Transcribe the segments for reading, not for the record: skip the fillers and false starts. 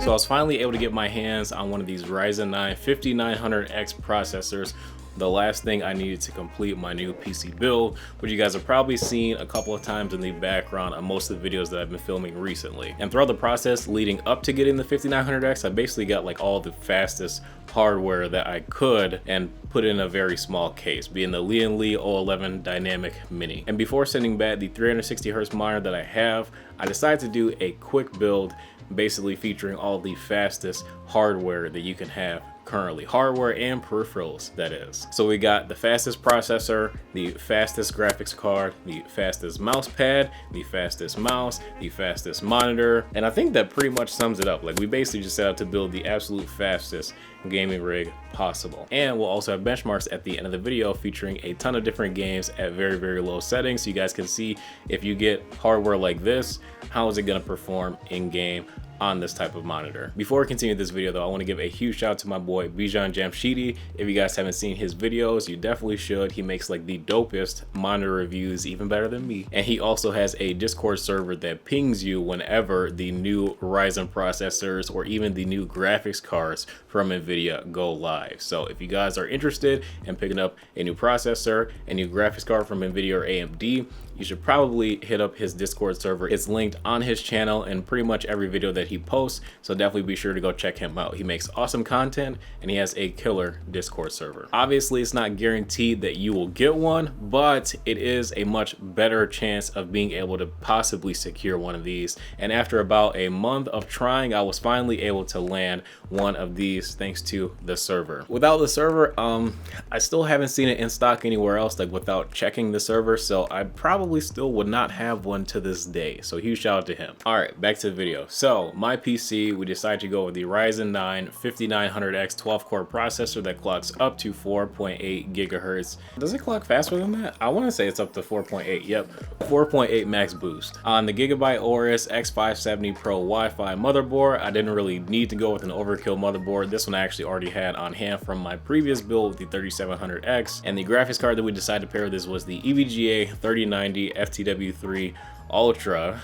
So I was finally able to get my hands on one of these Ryzen 9 5900X processors. The last thing I needed to complete my new PC build, which you guys have probably seen a couple of times in the background on most of the videos that I've been filming recently. And throughout the process leading up to getting the 5900X, I basically got like all the fastest hardware that I could and put in a very small case, being the Lee & 011 Dynamic Mini. And before sending back the 360Hz monitor that I have, I decided to do a quick build basically featuring all the fastest hardware that you can have currently, hardware and peripherals, that is. So we got the fastest processor, the fastest graphics card, the fastest mouse pad, the fastest mouse, the fastest monitor, and I think that pretty much sums it up. Like, we basically just set out to build the absolute fastest gaming rig possible. And we'll also have benchmarks at the end of the video featuring a ton of different games at very, very low settings, so you guys can see if you get hardware like this, how is it going to perform in game on this type of monitor. Before we continue this video though, I want to give a huge shout out to my boy Bijan Jamshidi. If you guys haven't seen his videos, you definitely should. He makes like the dopest monitor reviews, even better than me. And he also has a Discord server that pings you whenever the new Ryzen processors or even the new graphics cards from NVIDIA go live. So if you guys are interested in picking up a new processor, a new graphics card from NVIDIA or AMD, you should probably hit up his Discord server. It's linked on his channel and pretty much every video that he posts, so definitely be sure to go check him out. He makes awesome content and he has a killer Discord server. Obviously, it's not guaranteed that you will get one, but it is a much better chance of being able to possibly secure one of these. And after about a month of trying, I was finally able to land one of these thanks to the server. Without the server, I still haven't seen it in stock anywhere else, like without checking the server, so I probably still would not have one to this day. So huge shout out to him. All right, back to the video. So my PC, we decided to go with the Ryzen 9 5900X 12-core processor that clocks up to 4.8 gigahertz. Does it clock faster than that? I want to say it's up to 4.8. Yep, 4.8 max boost. On the Gigabyte Aorus X570 Pro Wi-Fi motherboard, I didn't really need to go with an overkill motherboard. This one I actually already had on hand from my previous build with the 3700X. And the graphics card that we decided to pair with this was the EVGA 3090 FTW3 Ultra.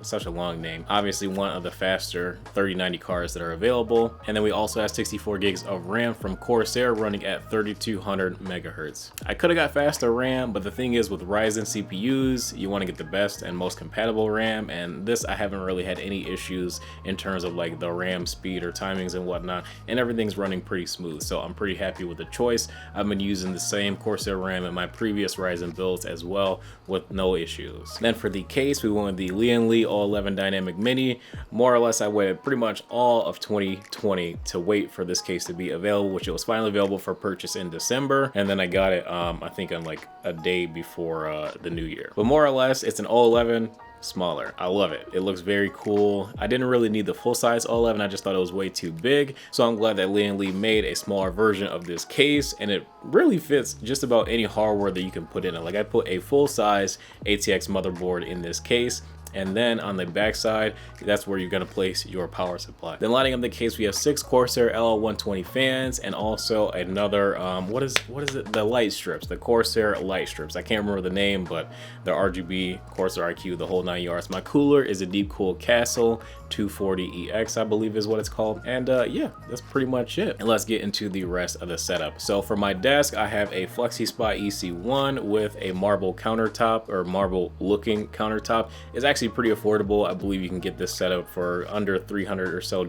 Such a long name. Obviously one of the faster 3090 cards that are available. And then we also have 64 gigs of RAM from Corsair running at 3200 megahertz. I could have got faster RAM, but the thing is with Ryzen CPUs, you want to get the best and most compatible RAM, and this I haven't really had any issues in terms of like the RAM speed or timings and whatnot, and everything's running pretty smooth, so I'm pretty happy with the choice. I've been using the same Corsair RAM in my previous Ryzen builds as well with no issues. Then for the case, we went with the Lee & 011 Dynamic Mini. More or less I waited pretty much all of 2020 to wait for this case to be available, which it was finally available for purchase in December, and then I got it I think on like a day before the new year. But more or less it's an 011 smaller. I love it. It looks very cool. I didn't really need the full size 011. I just thought it was way too big. So I'm glad that Lee & Lee made a smaller version of this case, and it really fits just about any hardware that you can put in it. Like, I put a full size ATX motherboard in this case, and then on the back side, that's where you're gonna place your power supply. Then lighting up the case, we have 6 Corsair LL120 fans, and also another, what is it? The light strips, the Corsair light strips. I can't remember the name, but the RGB, Corsair IQ, the whole 9 yards. My cooler is a Deepcool Castle 240EX, I believe is what it's called. And yeah, that's pretty much it. And let's get into the rest of the setup. So for my desk, I have a FlexiSpot EC1 with a marble countertop, or marble looking countertop. It's actually pretty affordable. I believe you can get this setup for under $300 or so,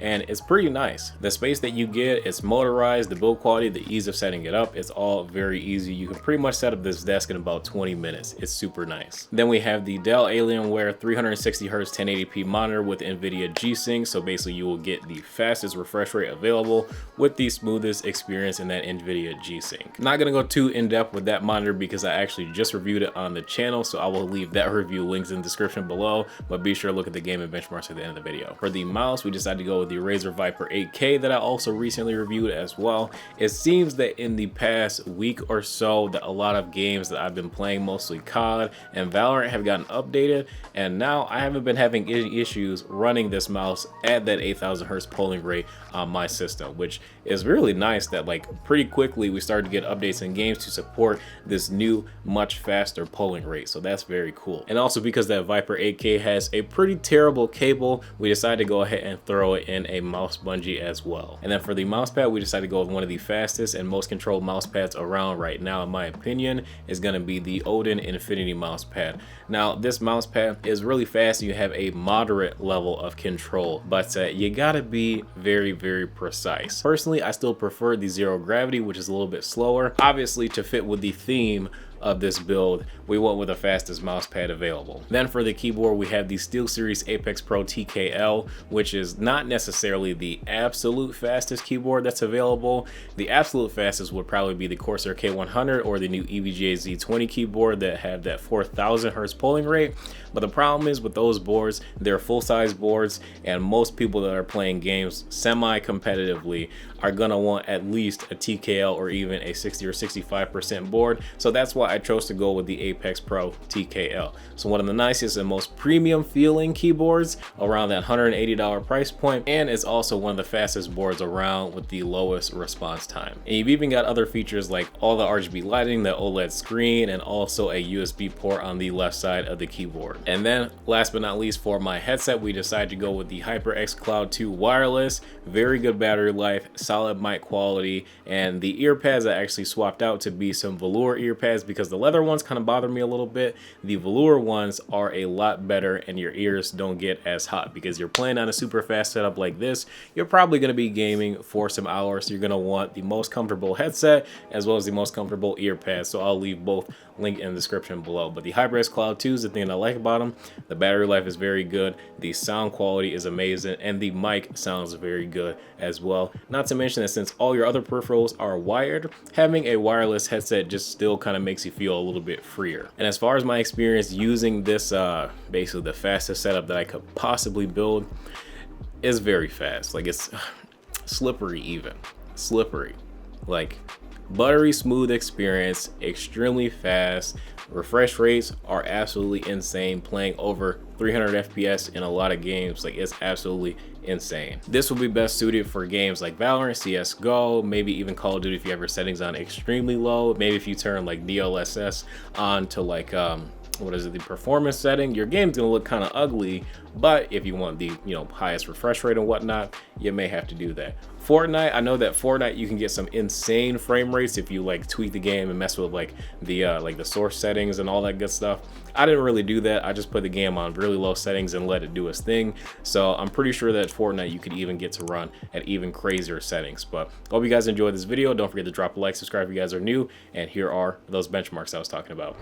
and it's pretty nice. The space that you get, it's motorized, the build quality, the ease of setting it up, it's all very easy. You can pretty much set up this desk in about 20 minutes. It's super nice. Then we have the Dell Alienware 360Hz 1080p monitor with NVIDIA G-Sync. So basically you will get the fastest refresh rate available with the smoothest experience in that NVIDIA G-Sync. Not gonna go too in depth with that monitor because I actually just reviewed it on the channel, so I will leave that review links in the description below, but be sure to look at the gaming benchmarks at the end of the video. For the mouse, we decided to go with the Razer Viper 8K that I also recently reviewed as well. It seems that in the past week or so that a lot of games that I've been playing, mostly COD and Valorant, have gotten updated, and now I haven't been having any issues running this mouse at that 8000 Hz polling rate on my system, which is really nice that like pretty quickly we started to get updates in games to support this new much faster polling rate. So that's very cool. And also because because that Viper 8K has a pretty terrible cable, we decided to go ahead and throw it in a mouse bungee as well. And then for the mouse pad, we decided to go with one of the fastest and most controlled mouse pads around right now, in my opinion, is going to be the Odin Infinity mouse pad. Now, this mouse pad is really fast. You have a moderate level of control, but you gotta be very, very precise. Personally, I still prefer the zero gravity, which is a little bit slower. Obviously, to fit with the theme of this build, we went with the fastest mouse pad available. Then for the keyboard, we have the SteelSeries Apex Pro TKL, which is not necessarily the absolute fastest keyboard that's available. The absolute fastest would probably be the Corsair K100 or the new EVGA Z20 keyboard that have that 4000 hertz polling rate. But the problem is with those boards, they're full-size boards, and most people that are playing games semi-competitively are gonna want at least a TKL or even a 60 or 65% board. So that's why I chose to go with the Apex Pro TKL. So one of the nicest and most premium feeling keyboards around that $180 price point, and it's also one of the fastest boards around with the lowest response time. And you've even got other features like all the RGB lighting, the OLED screen, and also a USB port on the left side of the keyboard. And then last but not least, for my headset, we decided to go with the HyperX Cloud 2 wireless. Very good battery life, solid mic quality, and the ear pads I actually swapped out to be some velour ear pads because the leather ones kind of bother me a little bit. The velour ones are a lot better and your ears don't get as hot because you're playing on a super fast setup like this. You're probably going to be gaming for some hours, so you're going to want the most comfortable headset as well as the most comfortable ear pads. So I'll leave both linked in the description below. But the HyperX Cloud 2 is the thing I like about them. The battery life is very good, the sound quality is amazing, and the mic sounds very good as well. Not to mention that since all your other peripherals are wired, having a wireless headset just still kind of makes you feel a little bit freer. And as far as my experience using this, basically the fastest setup that I could possibly build, is very fast. Like, it's slippery, even slippery, like buttery smooth experience, extremely fast. Refresh rates are absolutely insane, playing over 300 FPS in a lot of games. Like, it's absolutely insane. This will be best suited for games like Valorant, CSGO, maybe even Call of Duty if you have your settings on extremely low. Maybe if you turn like DLSS on to like what is it, the performance setting, your game's gonna look kind of ugly, but if you want the highest refresh rate and whatnot, you may have to do that. Fortnite, I know that Fortnite you can get some insane frame rates if you like tweak the game and mess with like the source settings and all that good stuff. I didn't really do that. I just put the game on really low settings and let it do its thing. So I'm pretty sure that Fortnite you could even get to run at even crazier settings. But hope you guys enjoyed this video. Don't forget to drop a like, subscribe if you guys are new, and here are those benchmarks I was talking about.